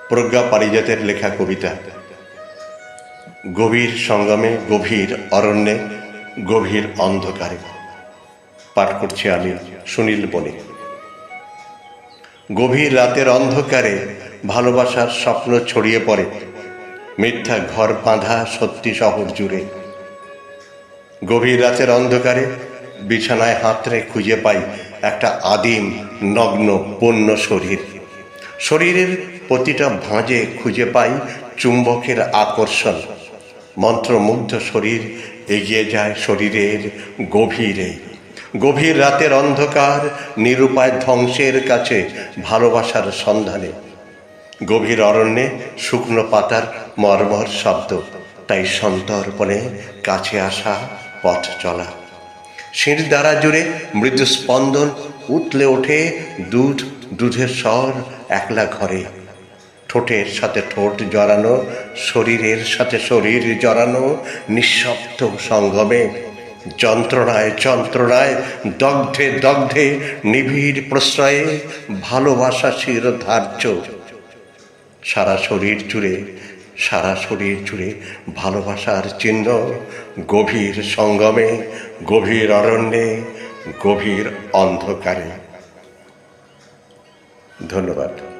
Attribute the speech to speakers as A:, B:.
A: প্রজ্ঞা পারিজাতের লেখা কবিতা। গভীর সঙ্গমে, গভীর অরণ্যে, গভীর অন্ধকারে। পাঠ করছি আমি, সুনীল বণিক। গভীর রাতের অন্ধকারে ভালোবাসার স্বপ্ন ছড়িয়ে পড়ে, মিথ্যা ঘর বাঁধা সত্যি শহর জুড়ে। গভীর রাতের অন্ধকারে বিছানায় হাতড়ে খুঁজে পাই একটা আদিম নগ্ন বন্য শরীর। শরীরের প্রতিটা ভাঁজে খুঁজে পাই চুম্বকের আকর্ষণ। মন্ত্রমুগ্ধ শরীর এগিয়ে যায় শরীরের গভীরে। গভীর রাতের অন্ধকার নিরুপায় ধ্বংসের কাছে ভালোবাসার সন্ধানে। গভীর অরণ্যে শুকনো পাতার মর্মর শব্দ, তাই সন্তর্পণে কাছে আসা, পথ চলা। শির দ্বারা জুড়ে মৃদু স্পন্দন উতলে ওঠে, দুধের স্বর একলা ঘরে। ঠোঁটের সাথে ঠোঁট জড়ানো, শরীরের সাথে শরীর জড়ানো, নিঃশব্দ সঙ্গমে। যন্ত্রণায় যন্ত্রণায়, দগ্ধে দগ্ধে, নিবিড় প্রশ্রয়ে ভালোবাসা শিরোধার্য। সারা শরীর জুড়ে ভালোবাসার চিহ্ন। গভীর সঙ্গমে, গভীর অরণ্যে, গভীর অন্ধকারে। ধন্যবাদ।